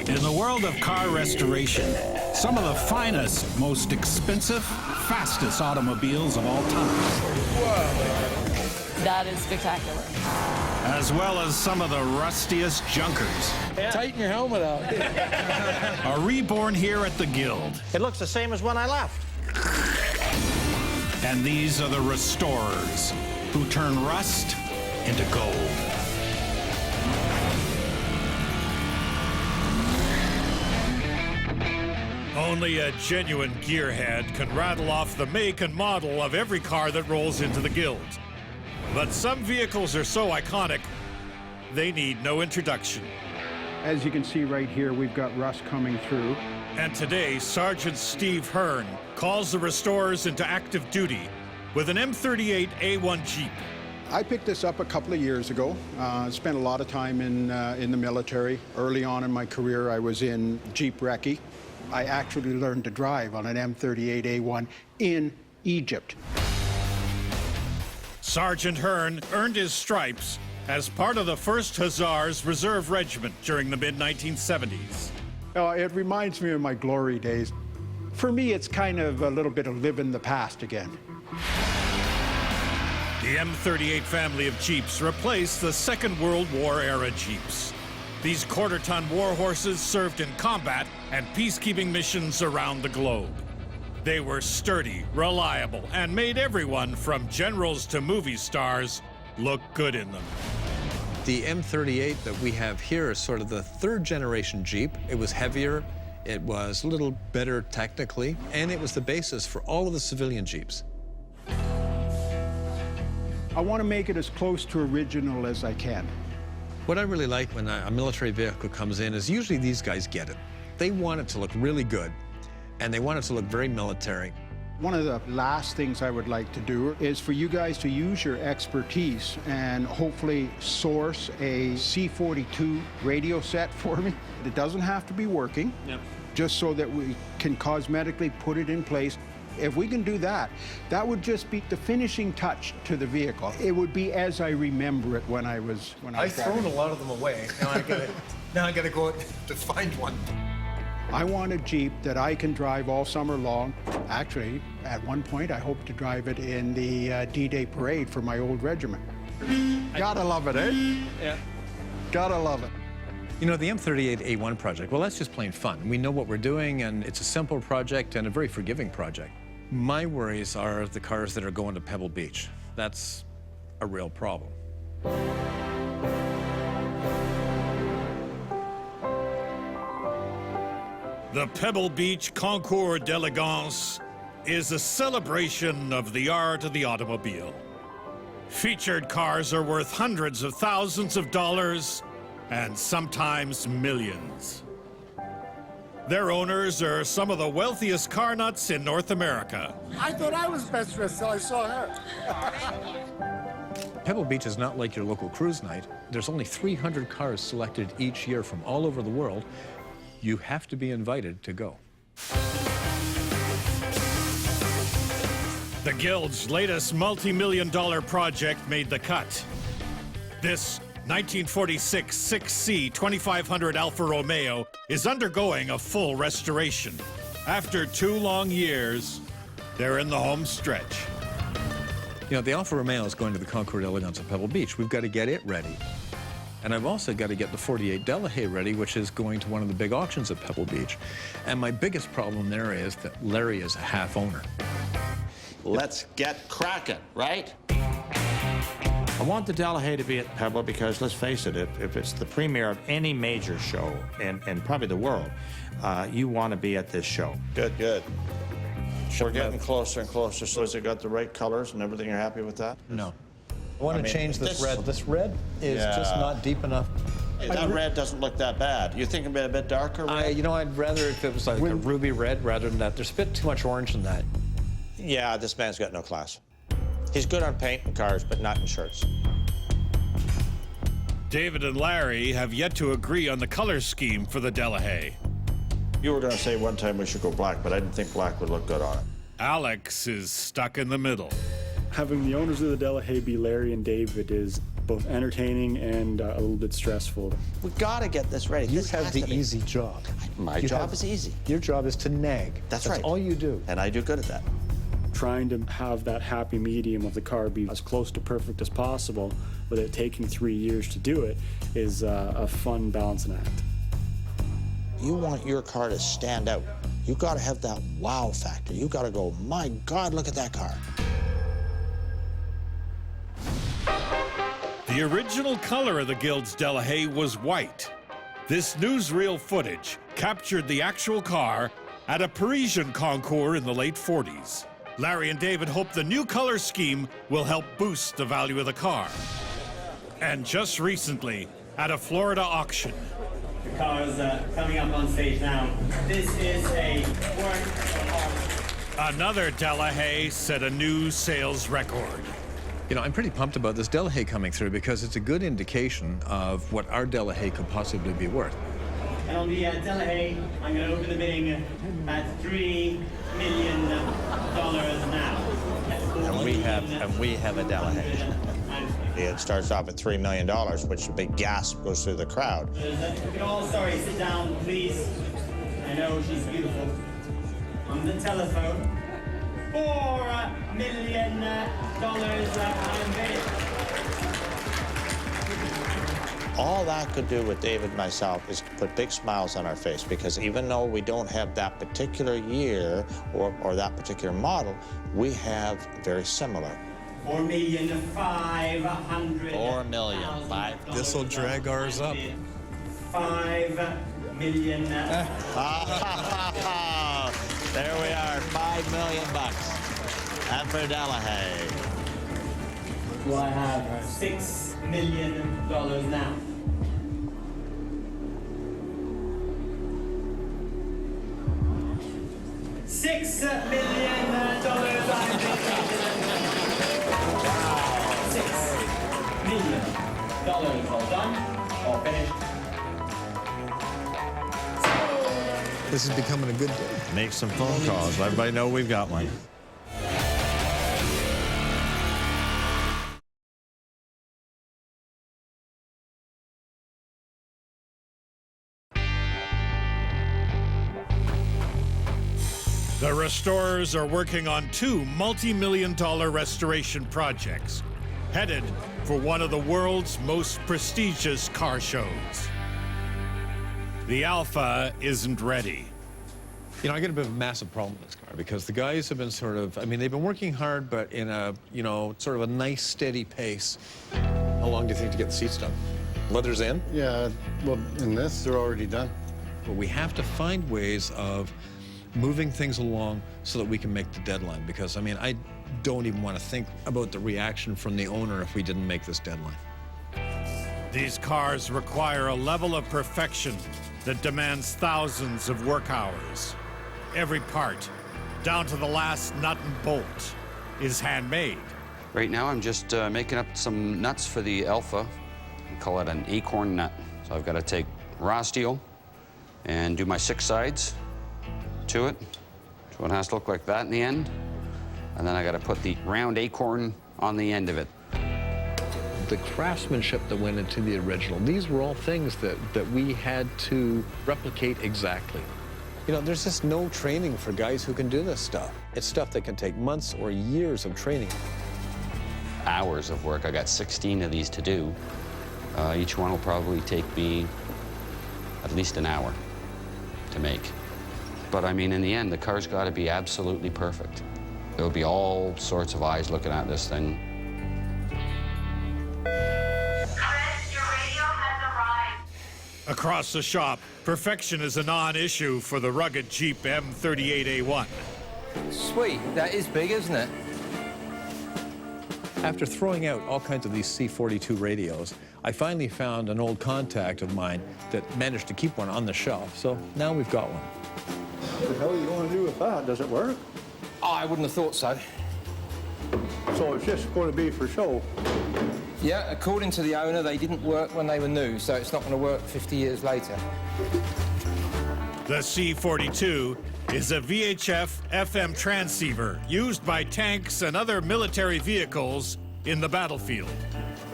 In the world of car restoration, some of the finest, most expensive, fastest automobiles of all time. Whoa. That is spectacular. As well as some of the rustiest junkers. Yeah. Tighten your helmet up. Are reborn here at the Guild. It looks the same as when I left. And these are the restorers who turn rust into gold. Only a genuine gearhead can rattle off the make and model of every car that rolls into the Guild. But some vehicles are so iconic, they need no introduction. As you can see right here, we've got rust coming through. And today, Sergeant Steve Hearn calls the restorers into active duty with an M38A1 Jeep. I picked this up a couple of years ago. Spent a lot of time in the military. Early on in my career, I was in Jeep Recce. I actually learned to drive on an M38A1 in Egypt. Sergeant Hearn earned his stripes as part of the 1st Hussars Reserve Regiment during the mid-1970s. It reminds me of my glory days. For me, it's kind of a little bit of living the past again. The M38 family of Jeeps replaced the Second World War era Jeeps. These quarter-ton war horses served in combat and peacekeeping missions around the globe. They were sturdy, reliable, and made everyone from generals to movie stars look good in them. The M38 that we have here is sort of the 3rd generation Jeep. It was heavier, it was a little better technically, and it was the basis for all of the civilian Jeeps. I want to make it as close to original as I can. What I really like when a military vehicle comes in is usually these guys get it. They want it to look really good, and they want it to look very military. One of the last things I would like to do is for you guys to use your expertise and hopefully source a C42 radio set for me. It doesn't have to be working, just so that we can cosmetically put it in place. If we can do that, that would just be the finishing touch to the vehicle. It would be as I remember it when I was I've thrown a lot of them away. Now I gotta go to find one. I want a Jeep that I can drive all summer long. Actually, at one point, I hope to drive it in the D-Day parade for my old regiment. Gotta love it, eh? Yeah. Gotta love it. You know, the M38A1 project, well, that's just plain fun. We know what we're doing, and it's a simple project and a very forgiving project. My worries are the cars that are going to Pebble Beach. That's a real problem. The Pebble Beach Concours d'Elegance is a celebration of the art of the automobile. Featured cars are worth hundreds of thousands of dollars and sometimes millions. Their owners are some of the wealthiest car nuts in North America. I thought I was best dressed till I saw her. Pebble Beach is not like your local cruise night. There's only 300 cars selected each year from all over the world. You have to be invited to go. The Guild's latest multi-million-dollar project made the cut. This 1946 6C 2500 Alfa Romeo is undergoing a full restoration. After 2 long years, they're in the home stretch. You know, the Alfa Romeo is going to the Concours d'Elegance at Pebble Beach. We've got to get it ready. And I've also got to get the 48 Delahaye ready, which is going to one of the big auctions at Pebble Beach. And my biggest problem there is that Larry is a half owner. Let's get cracking, right? I want the Delahaye to be at Pebble because, let's face it, if it's the premiere of any major show, and probably the world, you want to be at this show. Good, good. We're getting closer and closer. So has it got the right colors and everything? You're happy with that? No. I want to change this red. This red is just not deep enough. Hey, that red doesn't look that bad. You think it'd be a bit darker red? You know, I'd rather if it was like a ruby red rather than that. There's a bit too much orange in that. Yeah, this man's got no class. He's good on paint and cars, but not in shirts. David and Larry have yet to agree on the color scheme for the Delahaye. You were going to say one time we should go black, but I didn't think black would look good on it. Alex is stuck in the middle. Having the owners of the Delahaye be Larry and David is both entertaining and a little bit stressful. We gotta get this ready. You This have has the to be- easy job. My job is easy. Your job is to nag. That's right. all you do. And I do good at that. Trying to have that happy medium of the car be as close to perfect as possible, with it taking 3 years to do it, is a fun balancing act. You want your car to stand out. You gotta have that wow factor. You gotta go, my God, look at that car. The original color of the Guild's Delahaye was white. This newsreel footage captured the actual car at a Parisian concours in the late 40s. Larry and David hope the new color scheme will help boost the value of the car. And just recently, at a Florida auction, The car is coming up on stage now. This is a work of art. another Delahaye set a new sales record. You know, I'm pretty pumped about this Delahaye coming through because it's a good indication of what our Delahaye could possibly be worth. And on the Delahaye, I'm going to open the bidding at $3 million now. And we have a Delahaye. It starts off at $3 million, which a big gasp goes through the crowd. You can all, sit down, please. I know she's beautiful. On the telephone, $4 million I'm bidding. All that could do with David and myself is put big smiles on our face, because even though we don't have that particular year or that particular model, we have very similar. $4,500,000. 4 million. This'll drag ours up. $5 million. There we are, $5 million. And for Delahaye. Do I have $6 million now? $6 million I'm $6 million. All done. All finished. This is becoming a good day. Make some phone calls. Let everybody know we've got one. The restorers are working on 2 multi-million-dollar restoration projects, headed for one of the world's most prestigious car shows. The Alpha isn't ready. You know, I got a bit of a massive problem with this car because the guys have been they've been working hard, but in a, sort of a nice, steady pace. How long do you think to get the seats done? Leather's in? Yeah, well, in this, they're already done. But we have to find ways of moving things along so that we can make the deadline, because, I don't even want to think about the reaction from the owner if we didn't make this deadline. These cars require a level of perfection that demands thousands of work hours. Every part, down to the last nut and bolt, is handmade. Right now, I'm just making up some nuts for the Alpha. We call it an acorn nut. So I've got to take raw steel and do my 6 sides to it. So it has to look like that in the end. And then I got to put the round acorn on the end of it. The craftsmanship that went into the original, these were all things that we had to replicate exactly. There's just no training for guys who can do this stuff. It's stuff that can take months or years of training. Hours of work. I got 16 of these to do. Each one will probably take me at least an hour to make. But in the end, the car's got to be absolutely perfect. There'll be all sorts of eyes looking at this thing. Chris, your radio has arrived. Across the shop, perfection is a non-issue for the rugged Jeep M38A1. Sweet, that is big, isn't it? After throwing out all kinds of these C42 radios, I finally found an old contact of mine that managed to keep one on the shelf, so now we've got one. What the hell are you going to do with that? Does it work? Oh, I wouldn't have thought so. So it's just going to be for show? Yeah, according to the owner, they didn't work when they were new, so it's not going to work 50 years later. The C42 is a VHF FM transceiver used by tanks and other military vehicles in the battlefield.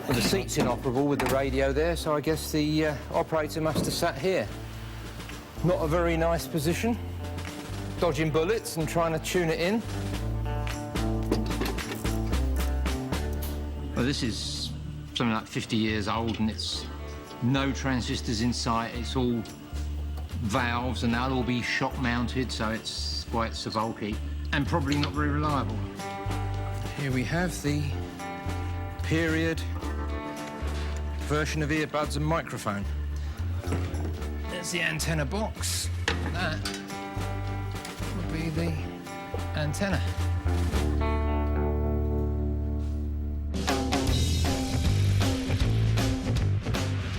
Well, the seat's inoperable with the radio there, so I guess the operator must have sat here. Not a very nice position. Dodging bullets and trying to tune it in. Well, this is something like 50 years old, and it's no transistors in sight. It's all valves, and they'll all be shock mounted, so it's why it's so bulky and probably not very reliable. Here we have the period version of earbuds and microphone. There's the antenna box. That will be the antenna.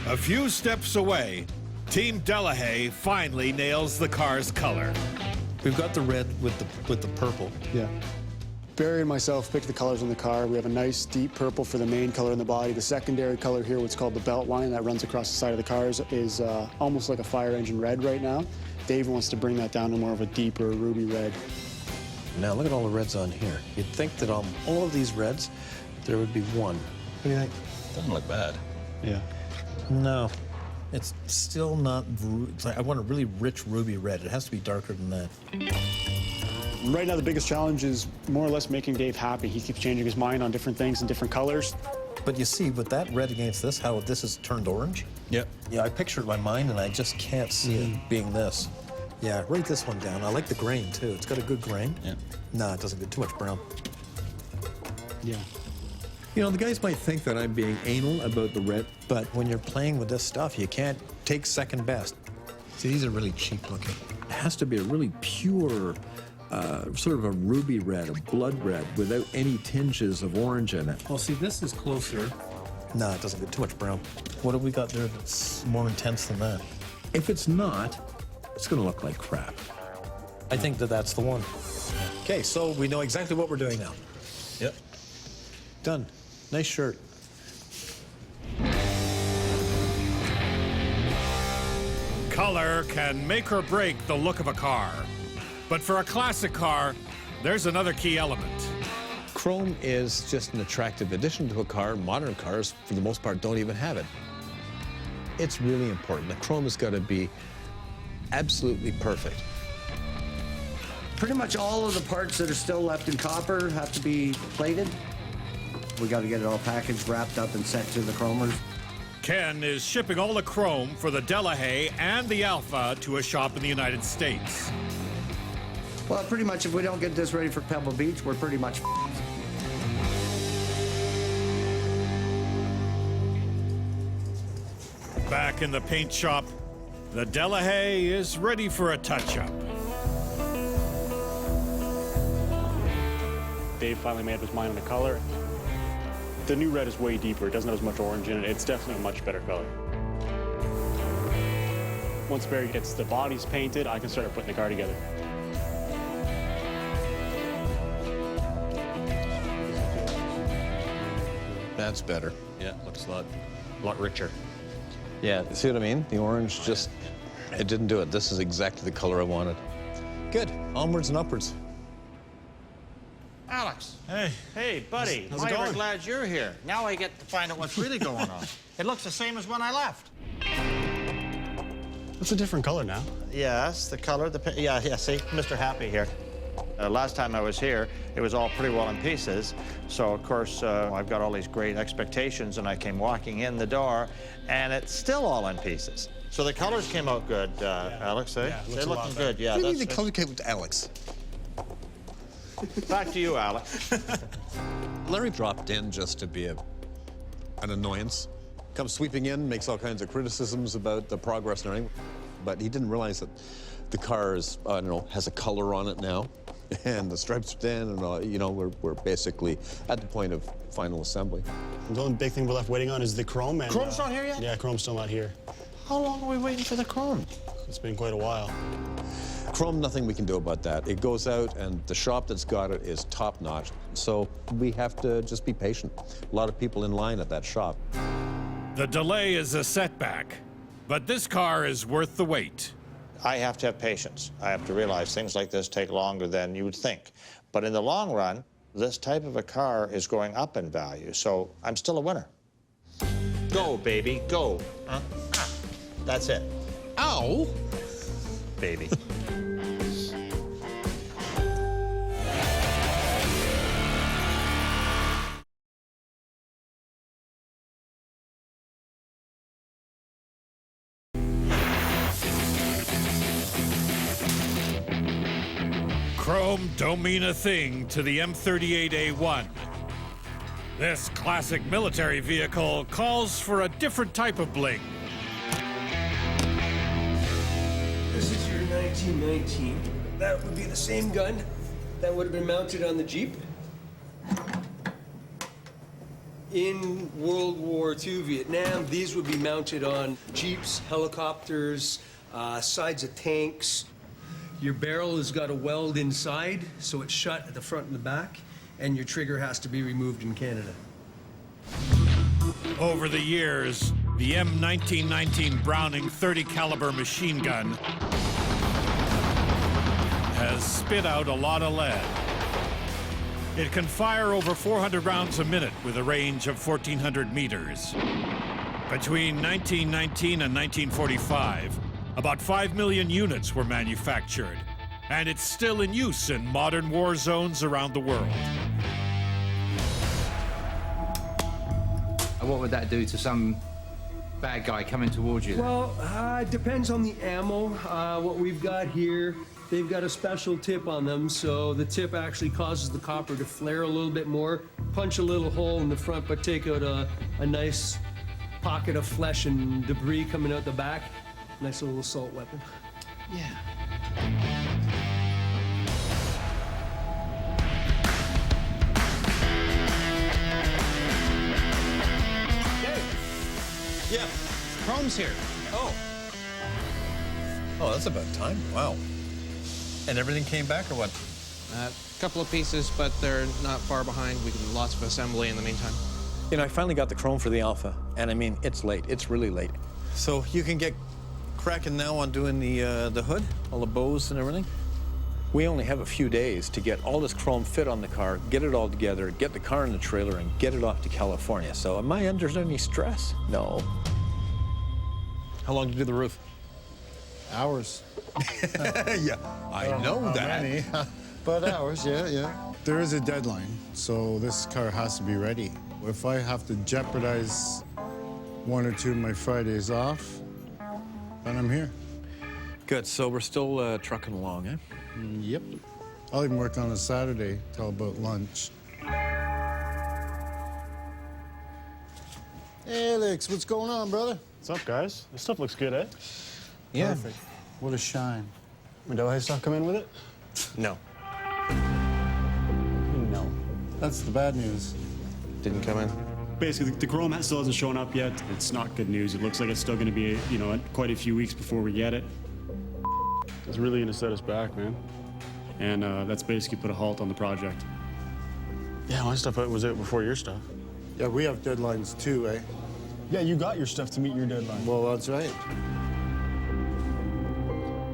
A few steps away, Team Delahaye finally nails the car's color. We've got the red with the purple. Yeah. Barry and myself picked the colors on the car. We have a nice deep purple for the main color in the body. The secondary color here, what's called the belt line that runs across the side of the cars, is almost like a fire engine red right now. Dave wants to bring that down to more of a deeper ruby red. Now look at all the reds on here. You'd think that on all of these reds, there would be one. What do you think? Doesn't look bad. Yeah. No, it's still not. It's like I want a really rich ruby red. It has to be darker than that. Right now, the biggest challenge is more or less making Dave happy. He keeps changing his mind on different things and different colors. But you see, with that red against this, how this is turned orange? Yep. Yeah, I pictured in my mind, and I just can't see it being this. Yeah, write this one down. I like the grain, too. It's got a good grain. Yeah. No, it doesn't get too much brown. Yeah. You know, the guys might think that I'm being anal about the red, But when you're playing with this stuff, you can't take second best. See, these are really cheap looking. it has to be a really pure, sort of a ruby red, a blood red, without any tinges of orange in it. Well, see, this is closer. No, it doesn't get too much brown. What have we got there that's more intense than that? If it's not, it's going to look like crap. I think that that's the one. Okay, so we know exactly what we're doing now. Yep. Done. Nice shirt. Color can make or break the look of a car. But for a classic car, there's another key element. Chrome is just an attractive addition to a car. Modern cars, for the most part, don't even have it. It's really important. The chrome has got to be absolutely perfect. Pretty much all of the parts that are still left in copper have to be plated. We got to get it all packaged, wrapped up, and sent to the chromers. Ken is shipping all the chrome for the Delahaye and the Alpha to a shop in the United States. Well, pretty much if we don't get this ready for Pebble Beach, we're pretty much Back in the paint shop, the Delahaye is ready for a touch-up. Dave finally made up his mind on the color. The new red is way deeper. It doesn't have as much orange in it. It's definitely a much better color. Once Barry gets the bodies painted, I can start putting the car together. That's better. Yeah, looks a lot richer. Yeah, see what I mean? The orange just, it didn't do it. This is exactly the color I wanted. Good. Onwards and upwards. Alex. Hey, buddy. How's it Mighty going? glad you're here. Now I get to find out what's really going on. It looks the same as when I left. It's a different color now. Yes, the color, yeah, see, Mr. Happy here. Last time I was here, it was all pretty well in pieces. So, of course, I've got all these great expectations, and I came walking in the door, and it's still all in pieces. So the colors came out good, Alex, eh? Yeah, it looks They're a lot looking better. good, yeah. What do you mean that's- the color came with Alex? Back to you, Alex. Larry dropped in just to be an annoyance. Comes sweeping in, makes all kinds of criticisms about the progress and everything, but he didn't realize that the car is, has a color on it now, and the stripes are thin, and we're basically at the point of final assembly. The only big thing we're left waiting on is the chrome. And, Chrome's not here yet? Yeah, chrome's still not here. How long are we waiting for the chrome? It's been quite a while. Chrome, nothing we can do about that. It goes out, and the shop that's got it is top-notch. So we have to just be patient. A lot of people in line at that shop. The delay is a setback, but this car is worth the wait. I have to have patience. I have to realize things like this take longer than you would think. But in the long run, this type of a car is going up in value, so I'm still a winner. Go, baby, go. That's it. Ow! Baby. Chrome don't mean a thing to the M38A1. This classic military vehicle calls for a different type of bling. This is your 1919. That would be the same gun that would have been mounted on the Jeep. In World War II Vietnam, these would be mounted on Jeeps, helicopters, sides of tanks. Your barrel has got a weld inside, so it's shut at the front and the back, and your trigger has to be removed in Canada. Over the years, the M1919 Browning 30 caliber machine gun has spit out a lot of lead. It can fire over 400 rounds a minute with a range of 1,400 meters. Between 1919 and 1945, about 5 million units were manufactured, and it's still in use in modern war zones around the world. What would that do to some bad guy coming towards you? Well, it depends on the ammo. What we've got here, they've got a special tip on them, so the tip actually causes the copper to flare a little bit more, punch a little hole in the front, but take out a nice pocket of flesh and debris coming out the back. Nice little assault weapon. Yeah. Yeah, Chrome's here. Oh. Oh, that's about time. Wow. And everything came back or what? A couple of pieces, but they're not far behind. We can lots of assembly in the meantime. You know, I finally got the chrome for the Alpha, and I mean, it's late. It's really late. So you can get cracking now on doing the hood, all the bows and everything. We only have a few days to get all this chrome fit on the car, get it all together, get the car in the trailer, and get it off to California. So am I under any stress? No. How long did you do the roof? Hours. Yeah, I know that. Many, but hours, yeah. There is a deadline, so this car has to be ready. If I have to jeopardize one or two of my Fridays off, then I'm here. Good, so we're still trucking along, eh? Yep. I'll even work on a Saturday till about lunch. Hey, Alex, what's going on, brother? What's up, guys? This stuff looks good, eh? Yeah. Perfect. What a shine. Medellin stuff come in with it? No. No. That's the bad news. Didn't come in. Basically, the chrome still hasn't shown up yet. It's not good news. It looks like it's still going to be, quite a few weeks before we get it. It's really going to set us back, man. And that's basically put a halt on the project. Yeah, my stuff was out before your stuff. Yeah, we have deadlines too, eh? Yeah, you got your stuff to meet your deadline. Well, that's right.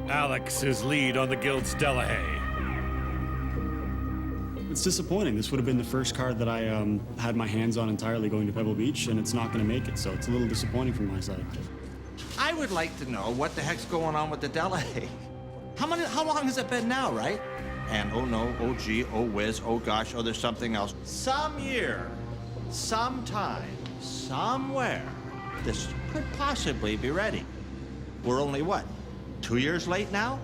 Alex is lead on the Guild's Delahaye. It's disappointing. This would have been the first car that I had my hands on entirely going to Pebble Beach, and it's not going to make it, so it's a little disappointing from my side. I would like to know what the heck's going on with the Delahaye. How long has it been now, right? And oh no, oh gee, oh whiz, oh gosh, oh there's something else. Some year, sometime, somewhere, this could possibly be ready. We're only, what, 2 years late now?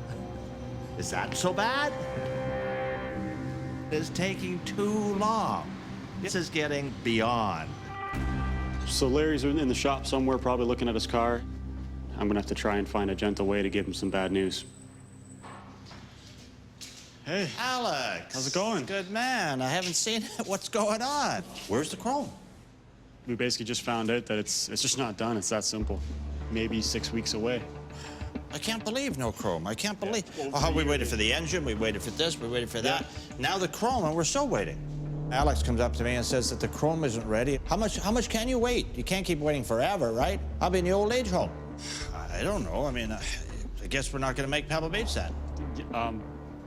Is that so bad? It's taking too long. This is getting beyond. So Larry's in the shop somewhere, probably looking at his car. I'm gonna have to try and find a gentle way to give him some bad news. Hey. Alex. How's it going? Good man. I haven't seen it. What's going on? Where's the chrome? We basically just found out that it's just not done. It's that simple. Maybe 6 weeks away. I can't believe no chrome. I can't believe. Oh, we waited for the engine, we waited for this, we waited for that. Now the chrome, and we're still waiting. Alex comes up to me and says that the chrome isn't ready. How much can you wait? You can't keep waiting forever, right? I'll be in the old age home. I don't know. I mean, I guess we're not going to make Pebble Beach then.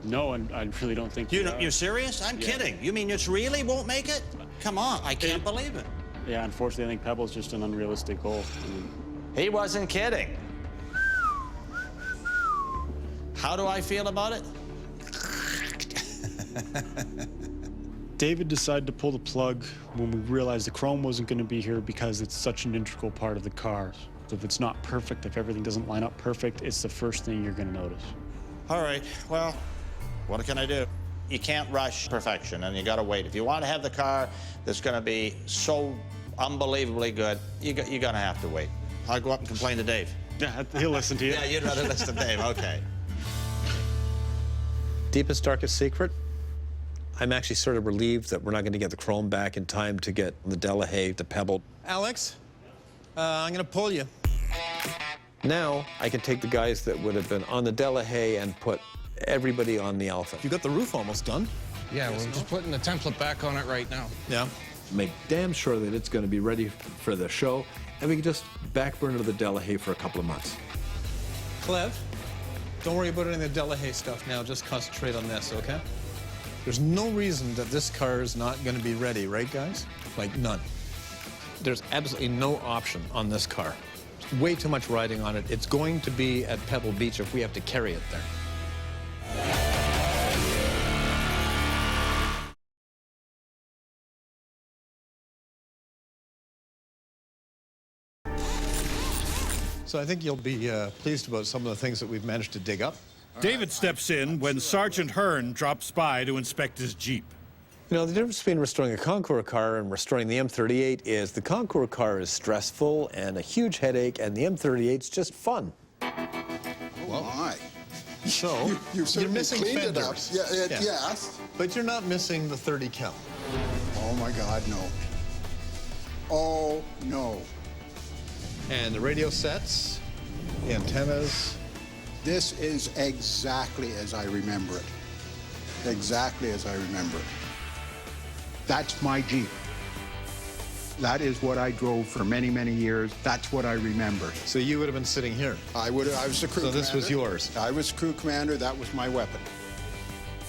No, and I really don't think you're serious? I'm kidding. You mean it really won't make it? Come on, I can't believe it. Yeah, unfortunately, I think Pebble's just an unrealistic goal. I mean, He wasn't kidding. How do I feel about it? David decided to pull the plug when we realized the chrome wasn't going to be here because it's such an integral part of the car. So if it's not perfect, if everything doesn't line up perfect, it's the first thing you're going to notice. All right, well, what can I do? You can't rush perfection, and you gotta wait. If you want to have the car that's gonna be so unbelievably good, you're gonna have to wait. I'll go up and complain to Dave. Yeah, he'll listen to you. Yeah, you'd rather listen to Dave, okay. Deepest, darkest secret? I'm actually sort of relieved that we're not going to get the chrome back in time to get the Delahaye to Pebble. Alex, I'm going to pull you. Now I can take the guys that would have been on the Delahaye and put everybody on the Alpha. You got the roof almost done. Yeah, we're just putting the template back on it right now. Yeah. Make damn sure that it's going to be ready for the show, and we can just backburner to the Delahaye for a couple of months. Clev, don't worry about any of the Delahaye stuff now. Just concentrate on this, okay? There's no reason that this car is not going to be ready, right, guys? Like, none. There's absolutely no option on this car. There's way too much riding on it. It's going to be at Pebble Beach if we have to carry it there. So I think you'll be pleased about some of the things that we've managed to dig up. David steps in when Sergeant Hearn drops by to inspect his Jeep. You know, the difference between restoring a Concours car and restoring the M38 is the Concours car is stressful and a huge headache, and the M38's just fun. Well, my. So, you're missing cleaned it up. fenders. Yeah, yes. But you're not missing the 30 cal. Oh, my God, no. Oh, no. And the radio sets, the antennas. This is exactly as I remember it. Exactly as I remember it. That's my Jeep. That is what I drove for many, many years. That's what I remember. So you would have been sitting here? I would have. I was the crew commander. So this was yours? I was crew commander. That was my weapon.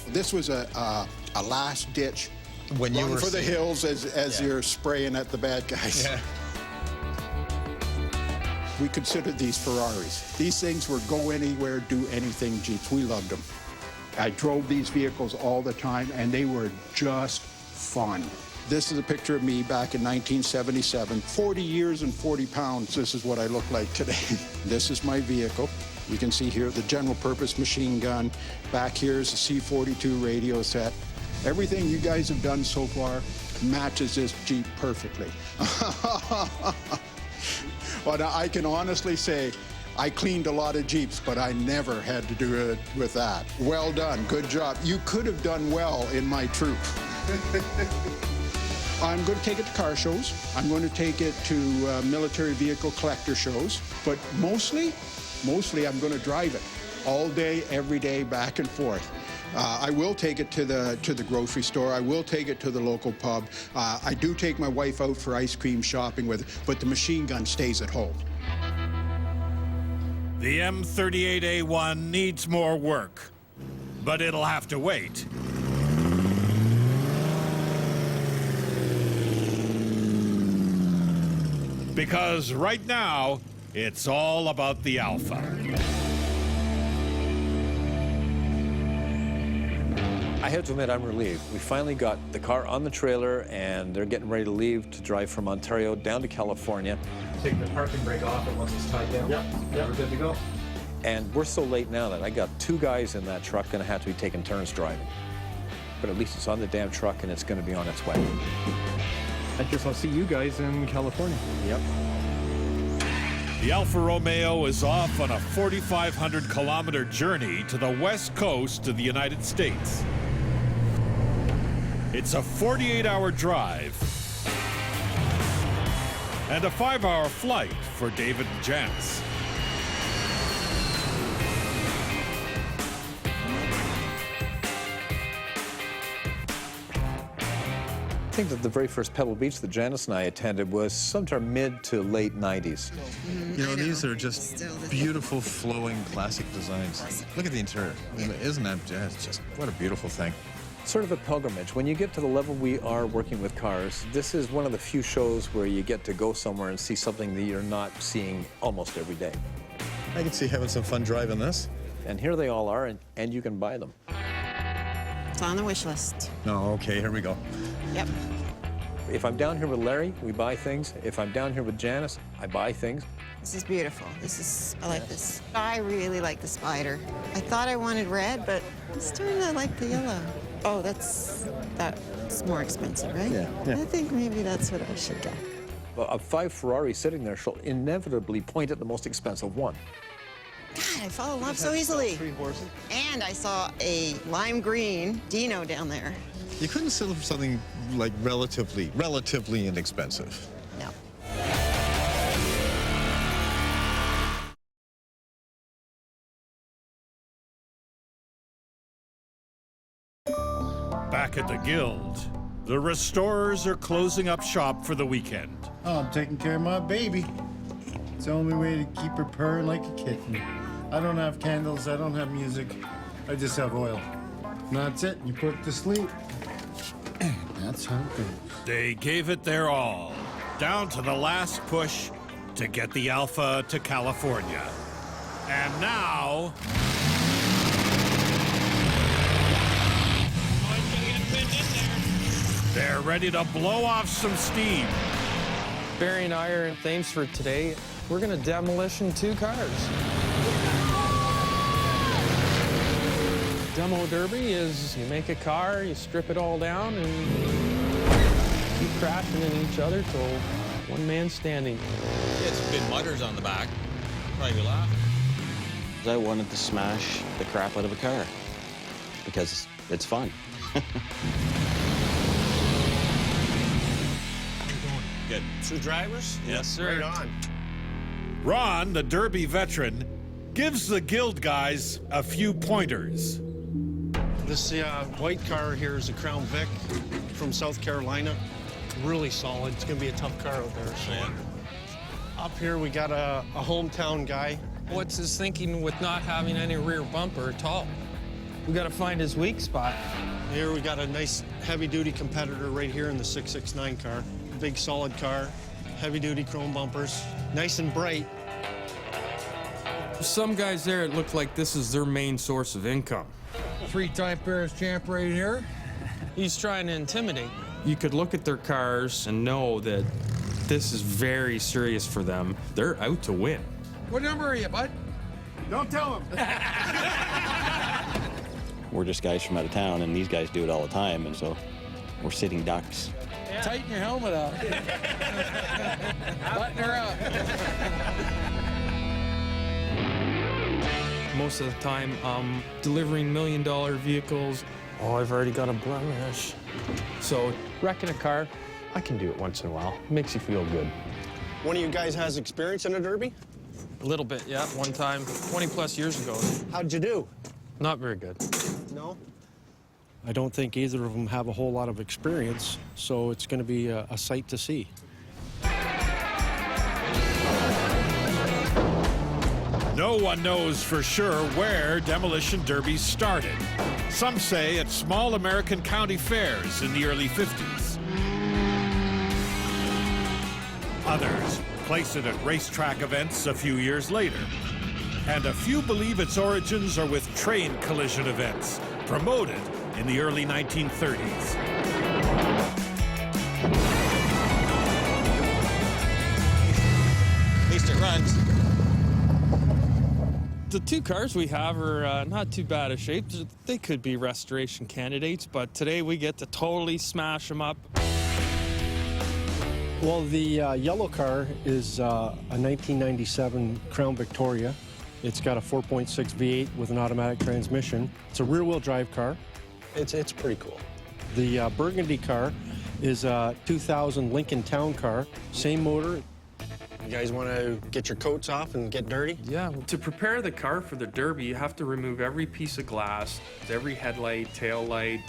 This was a last ditch when you run were for the hills as you're spraying at the bad guys. Yeah. We considered these Ferraris. These things were go anywhere, do anything Jeeps. We loved them. I drove these vehicles all the time, and they were just fun. This is a picture of me back in 1977. 40 years and 40 pounds, this is what I look like today. This is my vehicle. You can see here the general purpose machine gun. Back here is a C42 radio set. Everything you guys have done so far matches this Jeep perfectly. Well, now, I can honestly say I cleaned a lot of Jeeps, but I never had to do it with that. Well done. Good job. You could have done well in my troop. I'm going to take it to car shows. I'm going to take it to military vehicle collector shows. But mostly I'm going to drive it all day, every day, back and forth. I will take it to the grocery store. I will take it to the local pub. I do take my wife out for ice cream shopping with it, but the machine gun stays at home. The M38A1 needs more work, but it'll have to wait. Because right now, it's all about the Alpha. I have to admit, I'm relieved. We finally got the car on the trailer, and they're getting ready to leave to drive from Ontario down to California. Take the parking brake off, and once it's tied down, we're good to go. And we're so late now that I got 2 guys in that truck going to have to be taking turns driving. But at least it's on the damn truck, and it's going to be on its way. I guess I'll see you guys in California. Yep. The Alfa Romeo is off on a 4,500-kilometer journey to the west coast of the United States. It's a 48-hour drive and a 5-hour flight for David and Janice. I think that the very first Pebble Beach that Janice and I attended was sometime mid to late 90s. You know, these are just beautiful, flowing, classic designs. Look at the interior. I mean, isn't that just what a beautiful thing? Sort of a pilgrimage. When you get to the level we are working with cars, this is one of the few shows where you get to go somewhere and see something that you're not seeing almost every day. I can see having some fun driving this. And here they all are, and you can buy them. It's on the wish list. Oh, okay, here we go. Yep. If I'm down here with Larry, we buy things. If I'm down here with Janice, I buy things. This is beautiful. I like this. I really like the Spider. I thought I wanted red, but I'm starting to like the yellow. Oh, that's more expensive, right? Yeah. I think maybe that's what I should get. Of 5 Ferraris sitting there, she'll inevitably point at the most expensive one. God, I fall in love so easily. 3 horses. And I saw a lime green Dino down there. You couldn't settle for something like relatively inexpensive. No. Back at the Guild, the restorers are closing up shop for the weekend. Oh, I'm taking care of my baby. It's the only way to keep her purring like a kitten. I don't have candles, I don't have music, I just have oil. And that's it, you put it to sleep. And that's how it goes. They gave it their all, down to the last push to get the Alpha to California. And now... they're ready to blow off some steam. Barry and I are in Thames for today. We're going to demolition 2 cars. Demo derby is you make a car, you strip it all down, and keep crashing into each other till one man's standing. It's been mutters on the back. Probably laugh. I wanted to smash the crap out of a car because it's fun. Good. 2 drivers? Yes, sir. Right on. Ron, the Derby veteran, gives the Guild guys a few pointers. This white car here is a Crown Vic from South Carolina. Really solid. It's going to be a tough car out there. So. Yeah. Up here we got a hometown guy. What's his thinking with not having any rear bumper at all? We got to find his weak spot. Here we got a nice heavy-duty competitor right here in the 669 car. Big, solid car, heavy-duty chrome bumpers, nice and bright. Some guys there, it looks like this is their main source of income. 3-time Paris champ right here. He's trying to intimidate. You could look at their cars and know that this is very serious for them. They're out to win. What number are you, bud? Don't tell him. We're just guys from out of town, and these guys do it all the time, and so we're sitting ducks. Tighten your helmet up. Button her up. Most of the time, delivering $1 million vehicles. Oh, I've already got a blemish. So wrecking a car, I can do it once in a while. It makes you feel good. One of you guys has experience in a derby? A little bit, yeah. One time, 20+ years ago. How'd you do? Not very good. No? I don't think either of them have a whole lot of experience, so it's going to be a sight to see. No one knows for sure where demolition derbies started. Some say at small American county fairs in the early 50s. Others place it at racetrack events a few years later. And a few believe its origins are with train collision events, promoted in the early 1930s. At least it runs. the 2 cars we have are not too bad a shape. They could be restoration candidates, but today we get to totally smash them up. Well, the yellow car is a 1997 Crown Victoria. It's got a 4.6 V8 with an automatic transmission. It's a rear-wheel drive car. It's pretty cool. The burgundy car is a 2000 Lincoln Town car, same motor. You guys want to get your coats off and get dirty? Yeah, to prepare the car for the Derby, you have to remove every piece of glass, every headlight, tail light.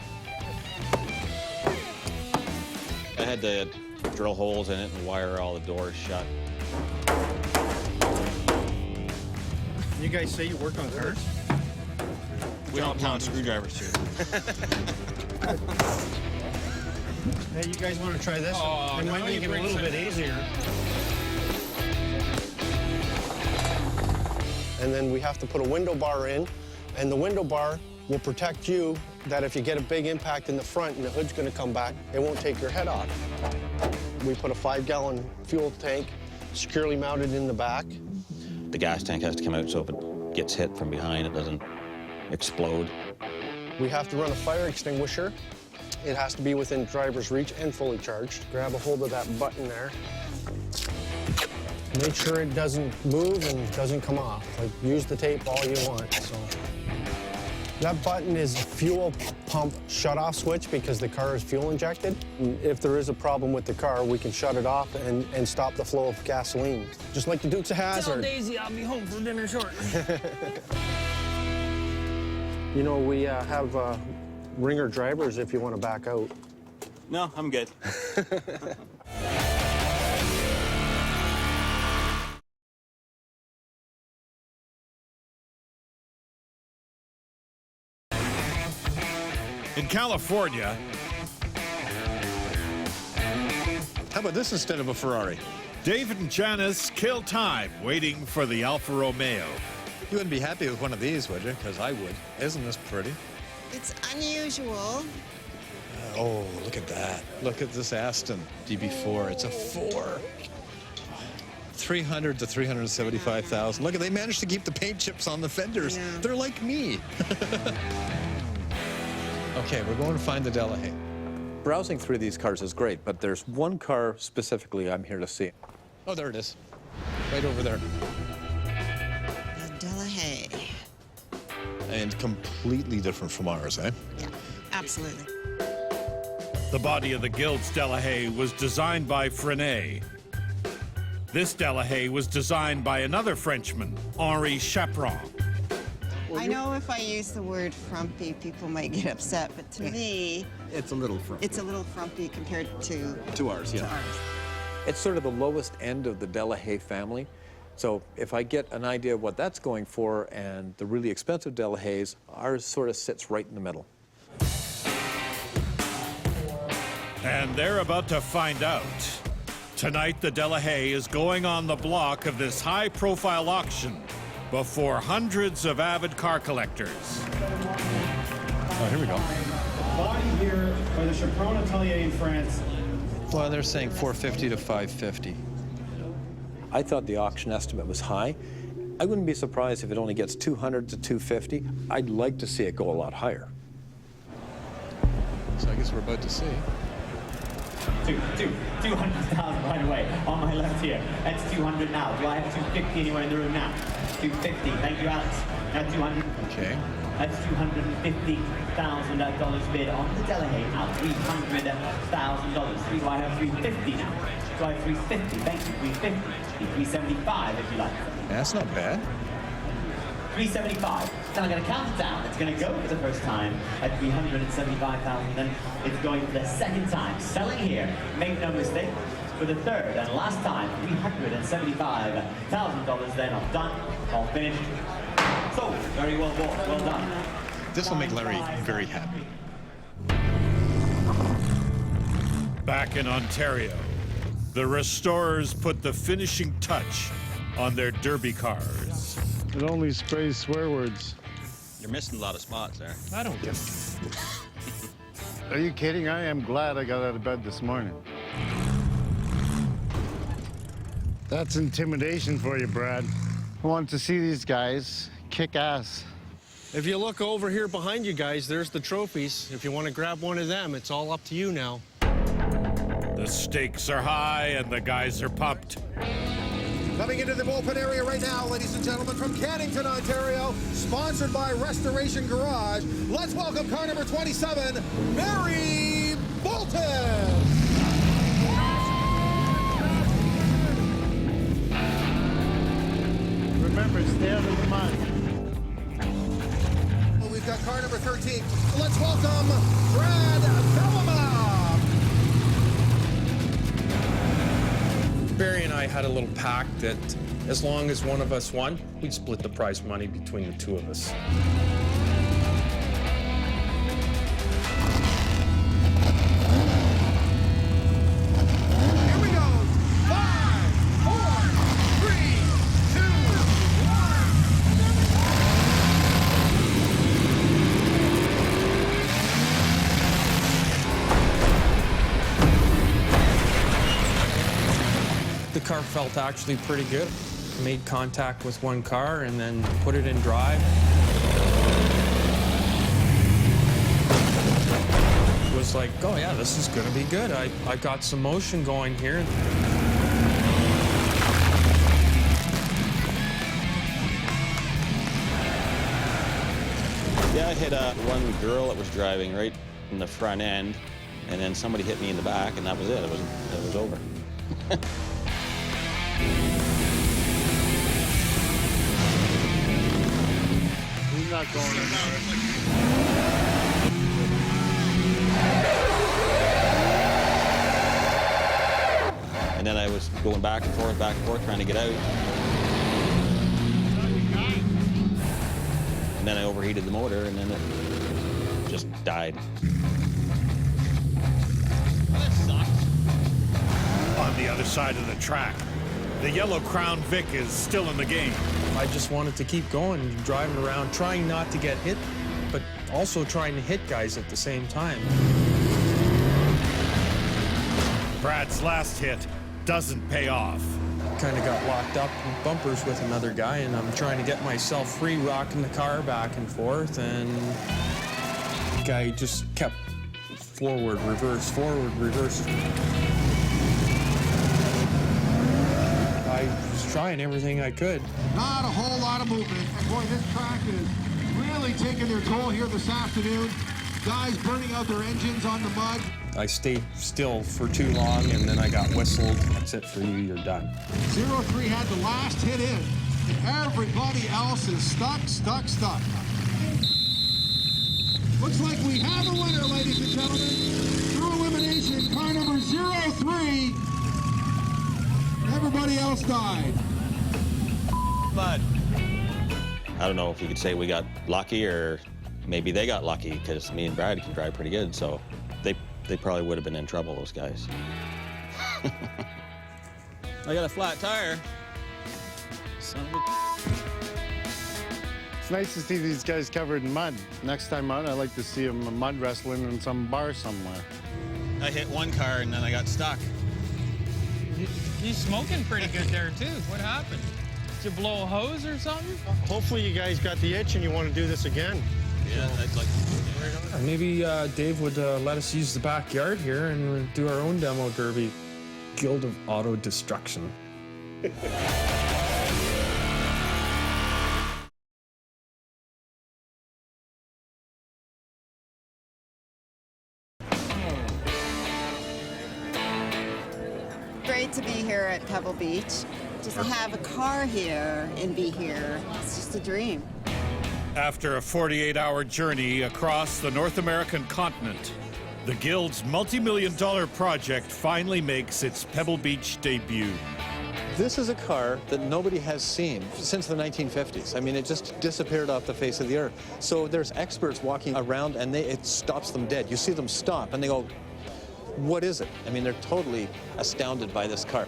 I had to drill holes in it and wire all the doors shut. You guys say you work on cars? We don't count screwdrivers here. Hey, you guys want to try this? It might make it a little bit easier. And then we have to put a window bar in, and the window bar will protect you that if you get a big impact in the front and the hood's going to come back, it won't take your head off. We put a 5-gallon fuel tank securely mounted in the back. The gas tank has to come out so if it gets hit from behind, it doesn't explode. We have to run a fire extinguisher. It has to be within driver's reach and fully charged. Grab a hold of that button there. Make sure it doesn't move and doesn't come off. Like, use the tape all you want. So that button is a fuel pump shut-off switch because the car is fuel injected. If there is a problem with the car, we can shut it off and stop the flow of gasoline. Just like the Dukes of Hazzard. Tell Daisy I'll be home for dinner shortly. You know, we have ringer drivers if you want to back out. No, I'm good. In California, how about this instead of a Ferrari? David and Janice kill time waiting for the Alfa Romeo. You wouldn't be happy with one of these, would you? Because I would. Isn't this pretty? It's unusual. Oh, look at that. Look at this Aston DB4. It's a 4. 300 to 375,000. Look, they managed to keep the paint chips on the fenders. Yeah. They're like me. Okay, we're going to find the Delahaye. Browsing through these cars is great, but there's one car specifically I'm here to see. Oh, there it is. Right over there. The Delahaye. And completely different from ours, eh? Yeah, absolutely. The body of the Guild's Delahaye was designed by Frenet. This Delahaye was designed by another Frenchman, Henri Chaperon. I know if I use the word frumpy, people might get upset, but to me, It's a little frumpy. it's a little frumpy compared to ours, yeah. ours. It's sort of the lowest end of the Delahaye family. So if I get an idea of what that's going for and the really expensive Delahayes, ours sort of sits right in the middle. And they're about to find out. Tonight, the Delahaye is going on the block of this high-profile auction before hundreds of avid car collectors. Oh, here we go. Body here by the Chaperon Atelier in France. Well, they're saying 450 to 550. I thought the auction estimate was high. I wouldn't be surprised if it only gets 200 to 250. I'd like to see it go a lot higher. So I guess we're about to see. 200,000 right away on my left here. That's 200 now. Do I have 250 anywhere in the room now? 250. Thank you, Alex. Now 200. Okay. That's $250,000 bid on the Delahaye now. $300,000. Do I have 350 now? Do I have 350? Thank you. 350. 375 if you like. That's not bad. 375. Then I'm going to count it down. It's going to go for the first time at 375,000. Then it's going for the second time. Selling here. Make no mistake. For the third and last time, $375,000. Then all done. All finished. So very well bought. Well done. This will make Larry very happy. Back in Ontario, the restorers put the finishing touch on their derby cars. It only sprays swear words. You're missing a lot of spots there. I don't get Are you kidding? I am glad I got out of bed this morning. That's intimidation for you, Brad. I want to see these guys kick ass. If you look over here behind you guys, there's the trophies. If you want to grab one of them, it's all up to you now. The stakes are high and the guys are pumped. Coming into the bullpen area right now, ladies and gentlemen, from Cannington, Ontario, sponsored by Restoration Garage, let's welcome car number 27, Mary Bolton. Remember, stay out of the mud. Well, we've got car number 13. Let's welcome Brad Bellama. Barry and I had a little pact that as long as one of us won, we'd split the prize money between the two of us. car felt actually pretty good. Made contact with one car and then put it in drive. It was like, oh yeah, this is gonna be good. I got some motion going here. Yeah, I hit one girl that was driving right in the front end, and then somebody hit me in the back, and that was it. It was over. He's not going anywhere. And then I was going back and forth, trying to get out. And then I overheated the motor, and then it just died. On the other side of the track, the yellow Crown Vic is still in the game. I just wanted to keep going, driving around, trying not to get hit, but also trying to hit guys at the same time. Brad's last hit doesn't pay off. Kind of got locked up in bumpers with another guy, and I'm trying to get myself free, rocking the car back and forth, and the guy just kept forward, reverse. I was trying everything I could. Not a whole lot of movement. And boy, this track is really taking their toll here this afternoon. Guys burning out their engines on the mud. I stayed still for too long, and then I got whistled. That's it for you, you're done. 03 had the last hit in, and everybody else is stuck. Looks like we have a winner, ladies and gentlemen. Through elimination, car number 03. Everybody else died. But I don't know if you could say we got lucky, or maybe they got lucky, because me and Brad can drive pretty good, so they probably would have been in trouble, those guys. I got a flat tire. Son of a... It's nice to see these guys covered in mud. Next time out, I'd like to see them mud wrestling in some bar somewhere. I hit one car and then I got stuck. You smoking pretty good there, too. What happened? Did you blow a hose or something? Hopefully you guys got the itch and you want to do this again. Yeah, I'd like to. Maybe Dave would let us use the backyard here and do our own demo derby. Guild of Auto Destruction. Great to be here at Pebble Beach. Just to have a car here and be here, it's just a dream. After a 48-hour journey across the North American continent, the Guild's multi-million-dollar project finally makes its Pebble Beach debut. This is a car that nobody has seen since the 1950s. I mean, it just disappeared off the face of the earth. So there's experts walking around, and it stops them dead. You see them stop, and they go, what is it? I mean, they're totally astounded by this car.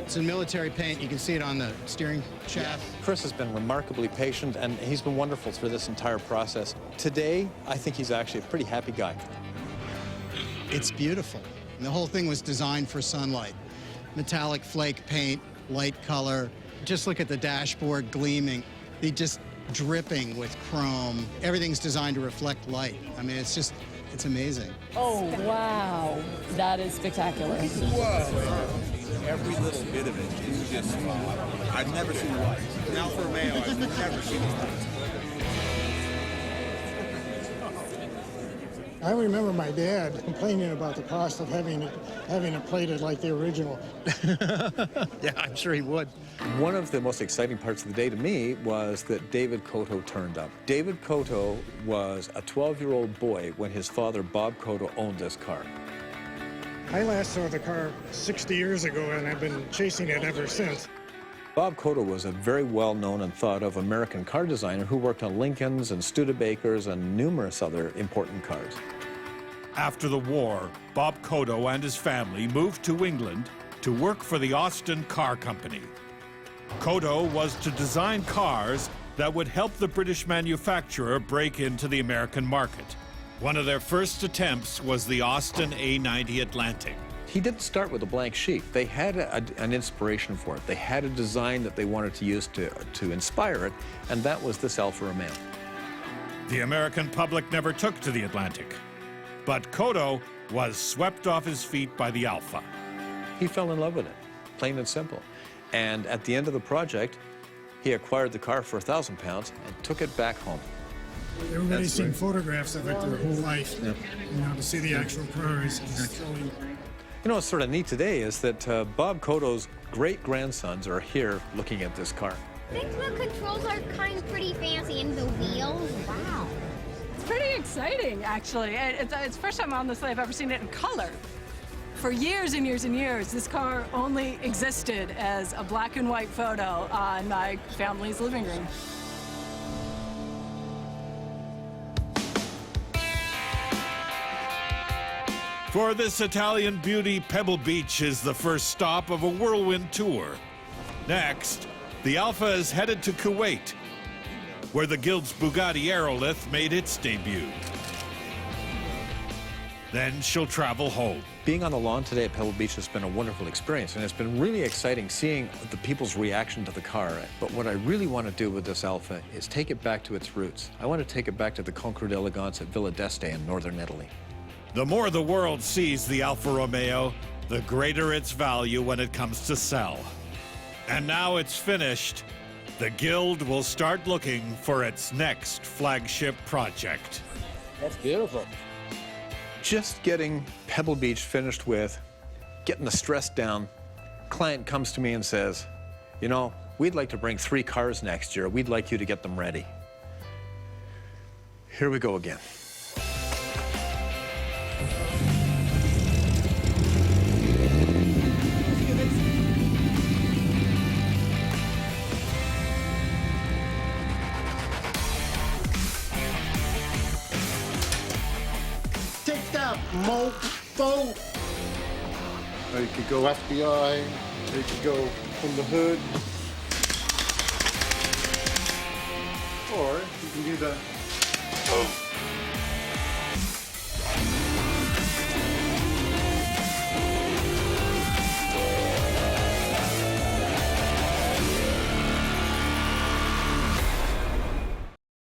It's in military paint. You can see it on the steering shaft. Yeah. Chris has been remarkably patient, and he's been wonderful through this entire process. Today, I think he's actually a pretty happy guy. It's beautiful. And the whole thing was designed for sunlight. Metallic flake paint, light color. Just look at the dashboard gleaming. They just dripping with chrome. Everything's designed to reflect light. I mean, it's amazing. Oh, wow. That is spectacular. Whoa. Every little bit of it is just, I've never seen it. Now for Mayo, I've never seen it. I remember my dad complaining about the cost of having it plated like the original. Yeah, I'm sure he would. One of the most exciting parts of the day to me was that David Cotto turned up. David Cotto was a 12-year-old boy when his father, Bob Cotto, owned this car. I last saw the car 60 years ago, and I've been chasing it ever since. Bob Cotto was a very well-known and thought-of American car designer who worked on Lincolns and Studebakers and numerous other important cars. After the war, Bob Cotto and his family moved to England to work for the Austin Car Company. Cotto was to design cars that would help the British manufacturer break into the American market. One of their first attempts was the Austin A90 Atlantic. He didn't start with a blank sheet. They had an inspiration for it. They had a design that they wanted to use to inspire it, and that was this Alfa Romeo. The American public never took to the Atlantic, but Cotto was swept off his feet by the Alfa. He fell in love with it, plain and simple. And at the end of the project, he acquired the car for £1,000 and took it back home. Everybody's seen photographs of it their whole life. Yeah. You know, to see the actual car is really... You know what's sort of neat today is that Bob Cotto's great-grandsons are here looking at this car. I think the controls are kind of pretty fancy, and the wheels, wow. It's pretty exciting, actually. It's the first time honestly I've ever seen it in color. For years and years and years, this car only existed as a black and white photo on my family's living room. For this Italian beauty, Pebble Beach is the first stop of a whirlwind tour. Next, the Alfa is headed to Kuwait, where the Guild's Bugatti Aerolith made its debut. Then she'll travel home. Being on the lawn today at Pebble Beach has been a wonderful experience, and it's been really exciting seeing the people's reaction to the car. But what I really want to do with this Alfa is take it back to its roots. I want to take it back to the Concours d'Elegance at Villa d'Este in northern Italy. The more the world sees the Alfa Romeo, the greater its value when it comes to sell. And now it's finished, the Guild will start looking for its next flagship project. That's beautiful. Just getting Pebble Beach finished with, getting the stress down, client comes to me and says, you know, we'd like to bring 3 cars next year. We'd like you to get them ready. Here we go again. Take that, mofo! Or you could go FBI, or you could go from the hood. Or you can do the...